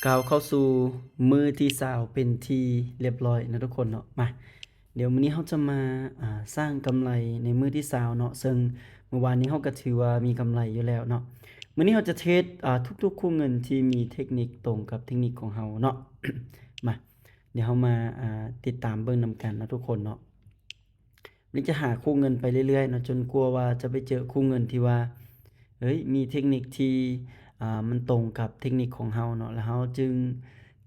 ก้าวเข้าสู่มื้อที่20เป็นที่เรียบร้อยนะทุกคนเนาะมาเดี๋ยวมื้อนี้เราจะมาสร้างกำไรในมื้อที่20เนาะซึ่งเมื่อวานนี้เราก็ถือว่ามีกำไรอยู่แล้วเนาะมื้อนี้เราจะเทรดทุกๆคู่เงินที่มีเทคนิคตรงกับเทคนิคของเราเนาะ มาเดี๋ยวเรามาติดตามเบิ่งนำกันนะทุกคนเนาะนี่จะหาคู่เงินไปเรื่อยๆเนาะจนกลัวว่าจะไปเจอคู่เงินที่ว่าเฮ้ยมีเทคนิคที่มันตรงกับเทคนิคของเราเนาะแล้วเราจึง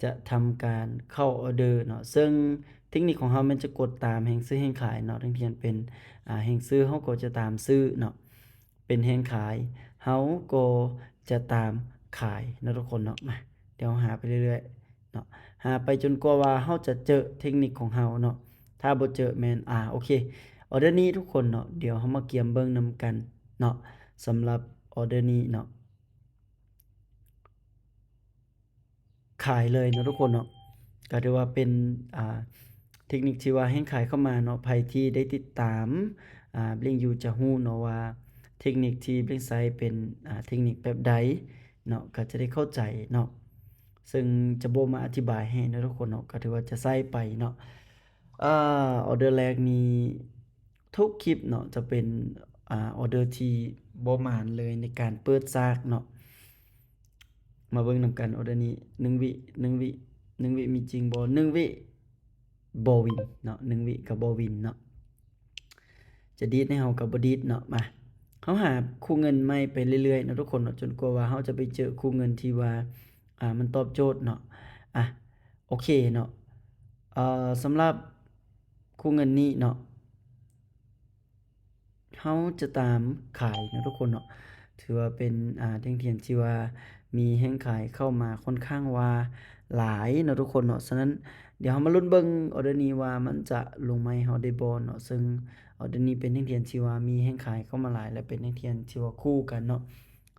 จะทำการเข้าออร์เดอร์เนาะซึ่งเทคนิคของเรามันจะกดตามแฮ่งซื้อแฮ่งขายเนาะทั้งที่มันเป็นแฮ่งซื้อเราก็จะตามซื้อเนาะเป็นแฮ่งขายเราก็จะตามขายเนาะทุกคนเนาะมาเดี๋ยวหาไปเรื่อยๆเนาะหาไปจนกว่าเราจะเจอเทคนิคของเราเนาะถ้าบ่เจอแม่นโอเคออร์เดอร์นี้ทุกคนเนาะเดี๋ยวเรามาเกียมเบิ่งนำกันเนาะสำหรับออร์เดอร์นี้เนาะขายเลยเนาะทุกคนเนาะก็ถือว่าเป็นอ่าเทคนิคที่ว่าแฮ่งขายเข้ามาเนาะไผที่ได้ติดตามBlink อยู่จะรู้เนาะว่าเทคนิคที่ Blink ใช้เป็นเทคนิคแบบใดเนาะก็จะได้เข้าใจเนาะซึ่งจะบ่มาอธิบายให้เนาะทุกคนเนาะก็ถือว่าจะใช้ไปเนาะออร์เดอร์แรกนี้ทุกคลิปเนาะจะเป็นออร์เดอร์ที่บ่หมานเลยในการเปิดฉากเนาะมาเบิ่งนำกันออร์เดอร์นี้1วิ1วิ1วิมีจริงบ่1วิบ่วินเนาะ1วิก็บ่วินเนาะจะดีดให้เฮาก็บ่ดีดเนาะมาเราหาคู่เงินใหม่ไปเรื่อยๆเนาะทุกคนเนาะจนกว่าว่าเราจะไปเจอคู่เงินที่ว่ามันตอบโจทย์เนาะอะโอเคเนาะสำหรับคู่เงินนี้เนาะ เราจะตามขายเนาะทุกคนเนาะถือว่าเป็นแท่งเทียนที่ว่ามีแฮ่งขายเข้ามาค่อนข้างว่าหลายเนาะทุกคนเนาะฉะนั้นเดี๋ยวเรามาลุ้นเบิ่งออร์เดอร์นี้ว่ามันจะลงมาให้เราได้บ่เนาะซึ่งออร์เดอร์นี้เป็นแท่งเทียนที่ว่ามีแฮ่งขายเข้ามาหลายและเป็นแท่งเทียนที่ว่าคู่กันเนาะ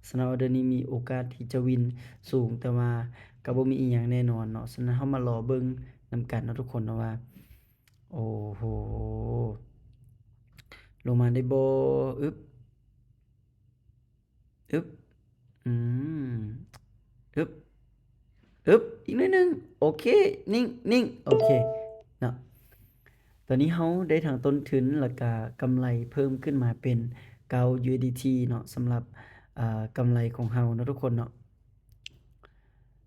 สำหรับออร์เดอร์นี้มีโอกาสที่จะวินสูงแต่ว่าก็บ่มีอิหยังแน่นอนเนาะฉะนั้นเรามารอเบิ่งนำกันเนาะทุกคนเนาะว่าโอ้โฮ ลงมาได้บ่อึ๊บอึ๊บอืมอึ๊บอึ๊บอีกหน่อยหนึ่งโอเคนิ่งนิ่งโอเคเนาะตอนนี้เราได้ทั้งต้นทุนแล้วก็กำไรเพิ่มขึ้นมาเป็น9 USDT เนาะสำหรับกำไรของเราเนาะทุกคนเนาะ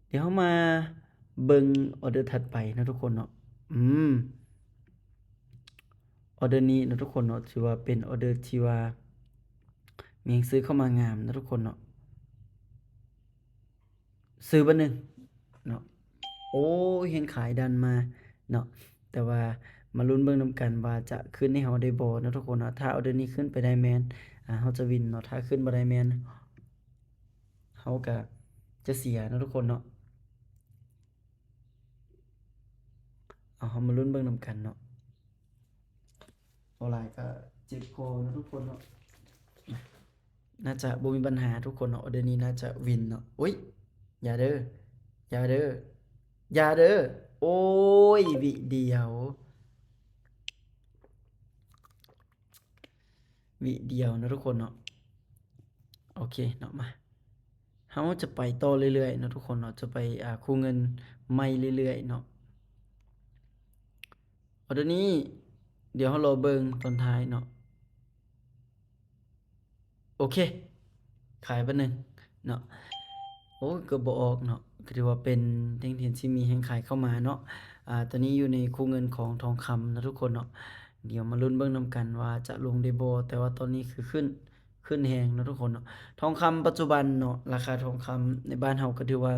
เดี๋ยวเรามาเบิ่งออร์เดอร์ถัดไปเนาะทุกคนเนาะอืมออร์เดอร์นี้เนาะทุกคนเนาะถือว่าเป็นออร์เดอร์ที่ว่ามีหนังสือเข้ามางามเนาะทุกคนเนาะ ซื้อเบิดหนึ่งเนาะโอ้เห็นขายดันมาเนาะแต่ว่ามาลุ้นเบิ่งนำกันว่าจะขึ้นให้เราได้บ่เนาะทุกคนเนาะถ้าเอาเดือนนี้ขึ้นไปได้แม่นเราจะวินเนาะถ้าขึ้นบ่ได้แม่นเราก็จะเสียเนาะทุกคนเนาะเรามาลุ้นเบิ่งนำกันเนาะบ่หลายก็เจ็บคอเนาะทุกคนเนาะน่าจะบ่มีปัญหาทุกคนเนาะเดือนนี้น่าจะวินเนาะอุ๊ยอย่าเด้ออย่าเด้ออย่าเด้อโอ๊ยวิเดียว วิเดียวนะทุกคนเนาะโอเคเนาะมาเราจะไปต่อเรื่อยๆเนาะทุกคนเนาะจะไปคู่เงินใหม่เรื่อยๆเนาะเดี๋ยวนี้เดี๋ยวเรารอเบิ่งตอนท้ายเนาะโอเคขายไปหนึ่งเนาะโอ้เกือบบ่ออกเนาะก็ถือว่าเป็นแท่งเทียนที่มีแฮ่งขายเข้ามาเนาะตอนนี้อยู่ในคู่เงินของทองคำนะทุกคนเนาะเดี๋ยวมาลุ้นเบิ่งนำกันว่าจะลงได้บ่แต่ว่าตอนนี้คือขึ้นแรงเนาะทุกคนเนาะทองคำปัจจุบันเนาะราคาทองคำในบ้านเราก็ถือว่า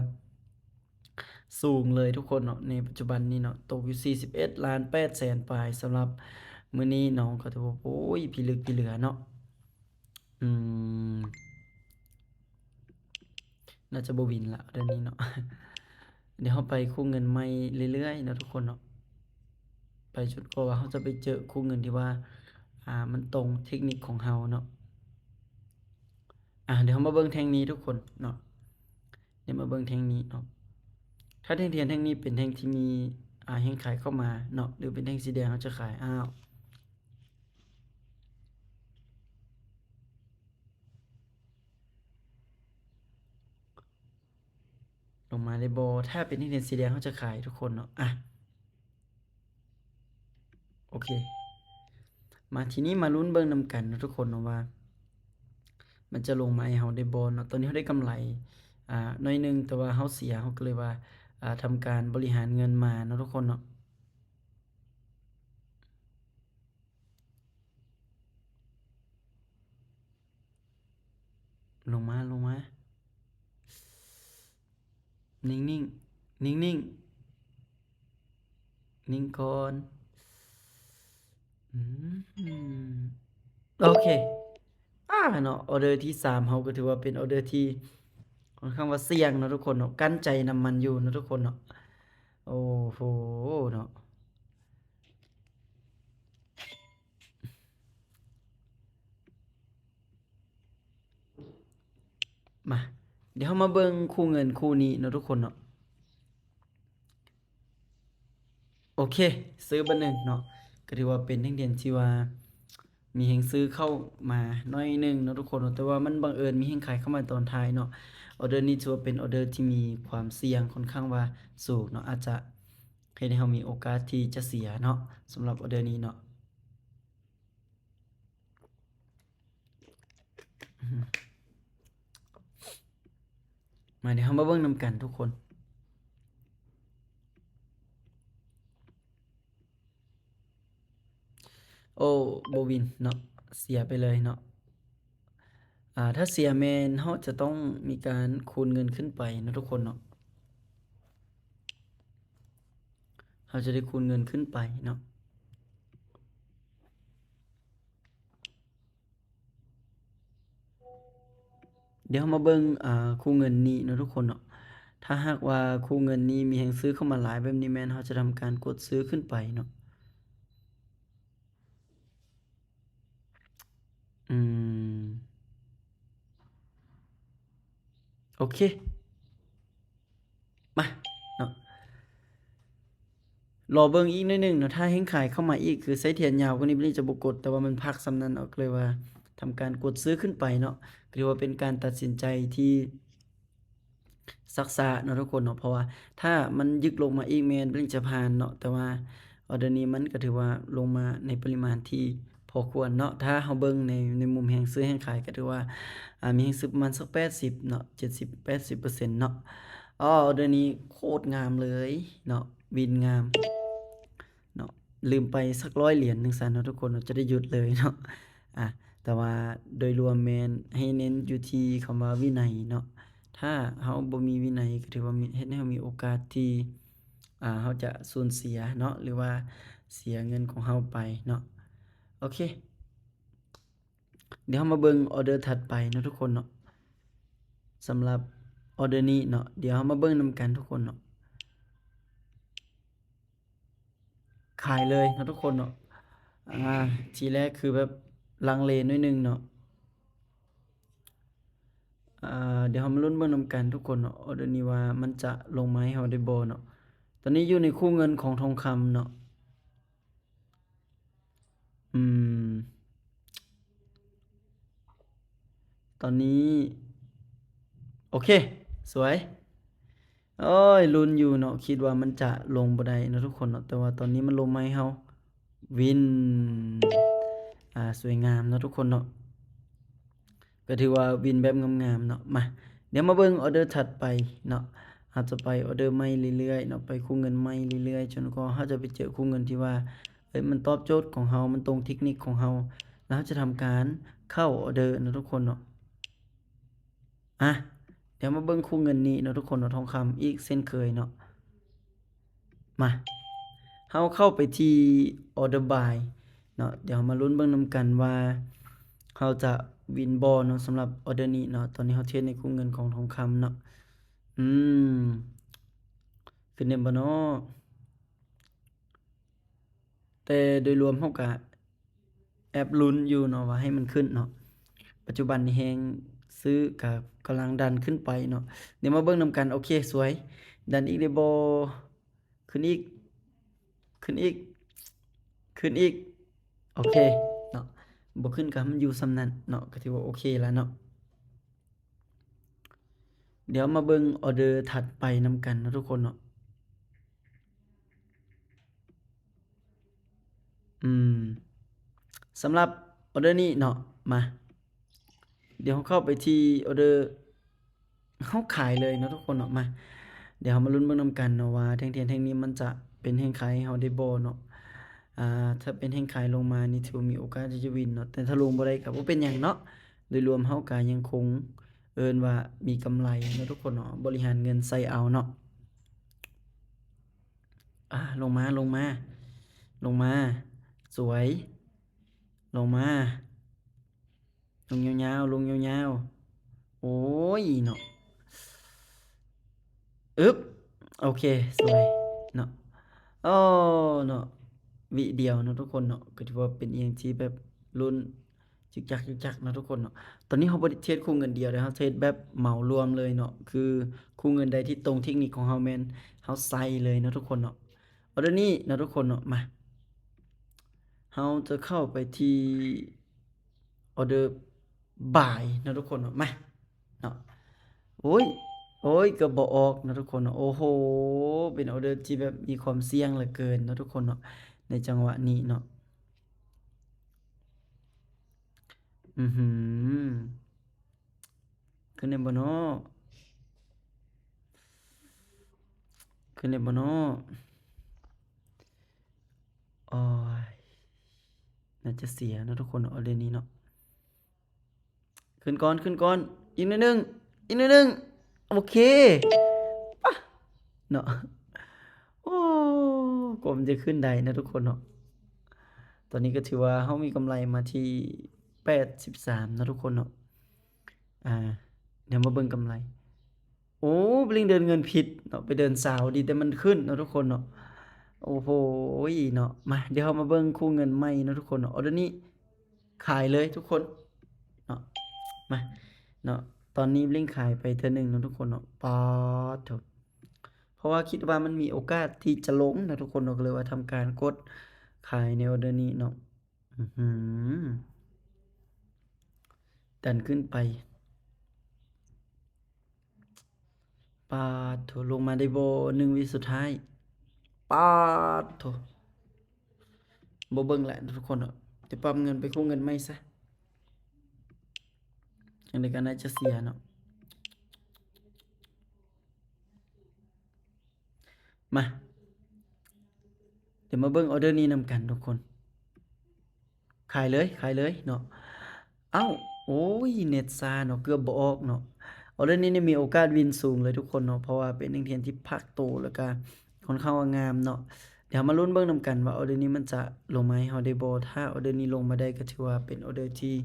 สูงเลยทุกคนเนาะในปัจจุบันนี้เนาะตกอยู่41,800,000ปลายสำหรับมื้อนี้น้องก็ถือว่าโอ้ยพิลึกพิเหลือเนาะอืม น่าจะบ่วินละเดือนนี้เนาะเดี๋ยวเราไปคู่เงินใหม่เรื่อยๆเนาะทุกคนเนาะไปจนกว่าว่าเราจะไปเจอคู่เงินที่ว่ามันตรงเทคนิคของเราเนาะเดี๋ยวเรามาเบิ่งแท่งนี้ทุกคนเนาะเดี๋ยวมาเบิ่งแท่งนี้เนาะถ้าแท่งเทียนแท่งนี้เป็นแท่งที่มีแฮ่งขายเข้ามาเนาะหรือเป็นแท่งสีแดงเราจะขาย ลงมาได้บ่ถ้าเป็นนักเรียนสีแดงเขาจะขายทุกคนเนาะอ่ะโอเคมาทีนี้มาลุ้นเบิ่งนำกันเนาะทุกคนเนาะว่ามันจะลงมาให้เฮาได้บ่เนาะตอนนี้เฮาได้กำไรน้อยหนึงแต่ว่าเฮาเสียเฮาก็เลยว่าทำการบริหารเงินมาเนาะทุกคนเนาะลงมานิ่งๆนิ่งๆนิ่งก่อนอืมโอเคเนาะออเดอร์ที่3เฮาก็ถือว่าเป็นออเดอร์ที่ค่อนข้างว่าเสี่ยงเนาะทุกคนเนาะกั้นใจนำมันอยู่เนาะทุกคนเนาะโอ้โฮเนาะมาเดี๋ยวเรามาเบิ่งคู่เงินคู่นี้เนาะทุกคนเนาะโอเคซื้อเบอร์1เนาะก็ถือว่าเป็นนักเรียนที่ว่ามีแฮงซื้อเข้ามาน้อยหนึ่งเนาะทุกคนเนาะแต่ว่ามันบังเอิญมีแฮงขายเข้ามาตอนท้ายเนาะออเดอร์นี้ถือว่าเป็นออเดอร์ที่มีความเสี่ยงค่อนข้างว่าสูงเนาะอาจจะเฮ็ดให้เรามีโอกาสที่จะเสียเนาะสำหรับออเดอร์นี้เนาะมาเดี๋ยวเรามาเบิ่งนำกันทุกคนโอ้บ่วินเนาะเสียไปเลยเนาะถ้าเสียแม่นเราจะต้องมีการคูณเงินขึ้นไปเนาะทุกคนเนาะเราจะได้คูณเงินขึ้นไปเนาะเดี๋ยวเรามาเบิ่งคู่เงินนี้เนาะทุกคนเนาะถ้าหากว่าคู่เงินนี้มีแรงซื้อเข้ามาหลายแบบนี้แม่นเราจะทำการกดซื้อขึ้นไปเนาะอืมโอเคมาเนาะรอเบิ่งอีกหน่อยหนึ่งเนาะถ้าแฮ่งขายเข้ามาอีกคือไส้เทียนยาวกว่านี้บ่นี้จะบ่กดแต่ว่ามันพักส่ำนั้นเอาก็เลยว่าทำการกดซื้อขึ้นไปเนาะก็ถือว่าเป็นการตัดสินใจที่ซักซ้าเนาะทุกคนเนาะเพราะว่าถ้ามันยึกลงมาอีกแม่นบ่จะผ่านเนาะแต่ว่าออร์เดอร์นี้มันก็ถือว่าลงมาในปริมาณที่พอควรเนาะถ้าเราเบิ่งในมุมแฮ่งซื้อแฮ่งขายก็ถือว่ามีแฮ่งซื้อประมาณสัก80เนาะ70-80%เนาะออร์เดอร์นี้โคตรงามเลยเนาะวินงาม เนาะลืมไปสัก100 เหรียญจั่งซั้นเนาะทุกคนเนาะจะได้หยุดเลยเนาะอาแต่ว่าโดยรวมแม่นให้เน้นอยู่ที่คำว่าวินัยเนาะถ้าเราบ่มีวินัยก็ถือว่าเฮ็ดให้เรามีโอกาสที่เราจะสูญเสียเนาะหรือว่าเสียเงินของเราไปเนาะโอเคเดี๋ยวเรามาเบิ่งออร์เดอร์ถัดไปเนาะทุกคนเนาะสำหรับออร์เดอร์นี้เนาะเดี๋ยวเรามาเบิ่งนำกันทุกคนเนาะขายเลยเนาะทุกคนเนาะทีแรกคือแบบลังเลหน่อยหนึ่งเนาะ เดี๋ยวเรามาลุ้นเบิ่งนำกันทุกคนเนาะออเดอร์นี้ว่ามันจะลงมาให้เราได้บ่เนาะตอนนี้อยู่ในคู่เงินของทองคำเนาะอืมตอนนี้โอเคสวยโอ๊ยลุ้นอยู่เนาะคิดว่ามันจะลงบ่ได้เนาะทุกคนเนาะแต่ว่าตอนนี้มันลงมาให้เราวินสวยงามเนาะทุกคนเนาะก็ถือว่าวินแบบงามๆเนาะมาเดี๋ยวมาเบิ่งออเดอร์ถัดไปเนาะอาจจะไปออเดอร์ใหม่เรื่อยๆเนาะไปคู่เงินใหม่เรื่อยๆจนกว่าเราจะไปเจอคู่เงินที่ว่าเฮ้ยมันตอบโจทย์ของเรามันตรงเทคนิคของเราแล้วเราจะทำการเข้าออเดอร์เนาะทุกคนเนาะอะเดี๋ยวมาเบิ่งคู่เงินนี้เนาะทุกคนเนาะทองคำอีกเช่นเคยเนาะมาเราเข้าไปที่ Order by เนาะเดี๋ยวมาลุ้นเบิ่งนำกันว่าเราจะวินบ่เนาะสำหรับออร์เดอร์นี้เนาะตอนนี้เราเทรดในคู่เงินของทองคำเนาะอืมขึ้นได้บ่เนาะแต่โดยรวมเราก็แอบลุ้นอยู่เนาะว่าให้มันขึ้นเนาะปัจจุบันนี้แฮงซื้อก็กำลังดันขึ้นไปเนาะเดี๋ยวมาเบิ่งนำกันโอเคสวยดันอีกได้บ่ขึ้นอีกขึ้นอีกขึ้นอีกโอเคเนาะบ่ขึ้นก็ให้มันอยู่ส่ำนั้นเนาะก็ถือว่าโอเคแล้วเนาะ เดี๋ยวมาเบิ่งออเดอร์ถัดไปนำกันเนาะทุกคนเนาะอืมสำหรับออเดอร์นี้เนาะมาเดี๋ยวเราเข้าไปที่ออเดอร์เขาขายเลยเนาะทุกคนเนาะมาเดี๋ยวเรามาลุ้นเบิ่งนำกันเนาะว่าแท่งเทียนแท่งนี้มันจะเป็นแท่งขายให้เราได้บ่เนาะถ้าเป็นแท่งขายลงมานี่ถือว่ามีโอกาสที่จะวินเนาะแต่ถ้าลงบ่ได้ก็บ่เป็นหยังเนาะโดยรวมเราก็ยังคงเอิ้นว่ามีกำไรเนาะทุกคนเนาะบริหารเงินใส่เอาเนาะลงมาลงมาลงมาสวยลงมาลงยาวๆลงยาวๆโอ้ยเนาะอึ๊บโอเคสวยเนาะโอ้เนาะวิเดียวเนาะทุกคนเนาะก็ถือว่าเป็นอิหยังที่แบบลุ้นจึกจักจึกจักเนาะทุกคนเนาะตอนนี้เราบ่ได้เทรดคู่เงินเดียวเด้อเราเทรดแบบเหมารวมเลยเนาะคือคู่เงินใดที่ตรงเทคนิคของเราแม่นเราใส่เลยเนาะทุกคนเนาะออเดอร์นี้เนาะทุกคนเนาะมาเราจะเข้าไปที่ออเดอร์บ่ายเนาะทุกคนเนาะมาเนาะโอ้ยโอ้ยเกือบบ่ออกเนาะทุกคนเนาะโอ้โฮเป็นออเดอร์ที่แบบมีความเสี่ยงเหลือเกินเนาะทุกคนเนาะในจังหวะนี้เนาะอื้อฮือขึ้นได้บ่เนาะขึ้นได้บ่เนาะโอ๊ยน่าจะเสียเนาะทุกคนเนาะออเดอร์นี้เนาะขึ้นก่อนขึ้นก่อนอีกนิดหนึ่งอีกนิดหนึ่งโอเคอะเนาะโอ้กว่ามันจะขึ้นได้นะทุกคนเนาะตอนนี้ก็ถือว่าเรามีกำไรมาที่83นะทุกคนเนาะอ่าเดี๋ยวมาเบิ่งกำไรโอ้บลิงเดินเงินผิดเนาะไปเดินสาวดีแต่มันขึ้นเนาะทุกคนเนาะโอ้โฮเนาะมาเดี๋ยวเรามาเบิ่งคู่เงินใหม่เนาะทุกคนเนาะออเดอร์นี้ขายเลยทุกคนเนาะมาเนาะตอนนี้บลิงขายไปเทื่อหนึ่งเนาะทุกคนเนาะป๊าดโถเพราะว่าคิดว่ามันมีโอกาสที่จะลงนะทุกคนเนาะก็เลยว่าทำการกดขายในออเดอร์นี้เนาะอื้อฮือดันขึ้นไปป๊าดโถลงมาได้บ่1วิสุดท้ายป๊าดโถบ่เบิ่งแล้วทุกคนเนาะเดี๋ยวปั๊มเงินไปกู้เงินใหม่ซะจั่งใดก็น่าจะเสียเนาะมาเดี๋ยวมาเบิ่งออเดอร์นี้นำกันทุกคนขายเลยขายเลยเนาะอ้าวโอ๊ยเน็ตซ่าเนาะเกือบบ่ออกเนาะออเดอร์นี้นี่มีโอกาสวินสูงเลยทุกคนเนาะเพราะว่าเป็นนักเรียนที่ภาคโตแล้วก็ค่อนข้างว่างามเนาะเดี๋ยวมาลุ้นเบิ่งนำกันว่าออเดอร์นี้มันจะลงมาให้เราได้บ่ถ้าออเดอร์นี้ลงมาได้ก็ถือว่าเป็นออเดอร์ที่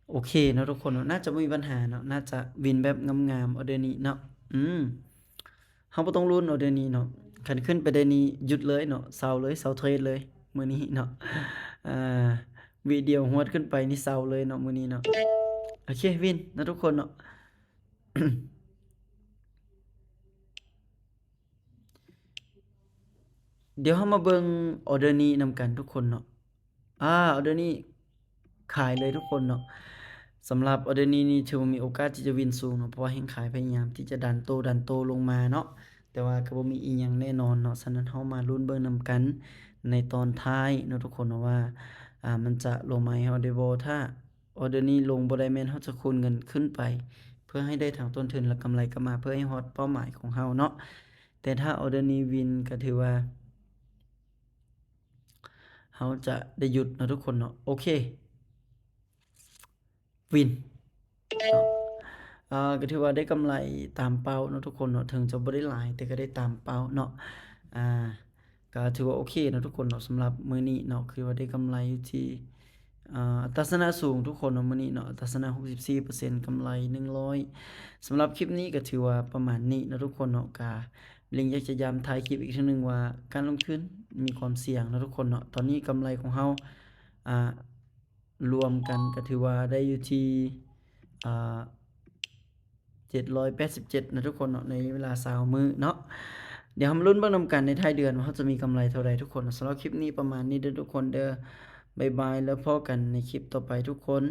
โอเคเนาะทุกคนเนาะน่าจะบ่มีปัญหาเนาะน่าจะวินแบบงามๆออเดอร์นี้เนาะเราบ่ต้องลุ้นออเดอร์นี้เนาะคันขึ้นไปได้นี้หยุดเลยเนาะเซาเลยเซาเทรดเลยมื้อนี้เนาะอ่าวิเดียวฮวดขึ้นไปนี่เซาเลยเนาะมื้อนี้เนาะโอเควินเนาะทุกคนเนาะ เดี๋ยวเรามาเบิ่งออร์เดอร์นี้นำกันทุกคนเนาะออร์เดอร์นี้ขายเลยทุกคนเนาะสำหรับออร์เดอร์นี้นี่ถือว่ามีโอกาสที่จะวินสูงเนาะเพราะว่าแฮ่งขายพยายามที่จะดันโตลงมาเนาะแต่ว่าก็บ่มีอิหยังแน่นอนเนาะฉะนั้นเรามาลุ้นเบิ่งนำกันในตอนท้ายเนาะทุกคนเนาะว่ามันจะลงมาให้เราได้บ่ถ้าออร์เดอร์นี้ลงบ่ได้แม่นเราจะคูณเงินขึ้นไปเพื่อให้ได้ทั้งต้นทุนและกำไรกลับมาเพื่อให้ฮอดเป้าหมายของเราเนาะแต่ถ้าออร์เดอร์นี้วินก็ถือว่า เราจะได้หยุดเนาะทุกคนเนาะโอเควินเนาะก็ถือว่าได้กำไรตามเป้าเนาะทุกคนเนาะถึงจะบ่ได้หลายแต่ก็ได้ตามเป้าเนาะอ่าก็ถือว่าโอเคเนาะทุกคนเนาะสำหรับมื้อนี้เนาะคือว่าได้กำไรอยู่ที่อัตราส่วนสูงทุกคนเนาะมื้อนี้เนาะอัตราส่วน64%กำไร100สำหรับคลิปนี้ก็ถือว่าประมาณนี้เนาะทุกคนเนาะก็เล็งอยากจะย้ำท้ายคลิปอีกเทื่อหนึ่งว่าการลงทุนมีความเสี่ยงเนาะทุกคนเนาะตอนนี้กำไรของเราอ่ารวมกันก็ถือว่าได้อยู่ที่อ่า787นะทุกคนเนาะในเวลา20มื้อเนาะเดี๋ยวเรามาลุ้นเบิ่งนำกันในท้ายเดือนว่าเราจะมีกำไรเท่าใดทุกคนสำหรับคลิปนี้ประมาณนี้เด้อทุกคนเด้อบ๊ายบายแล้วพบกันในคลิปต่อไปทุกคน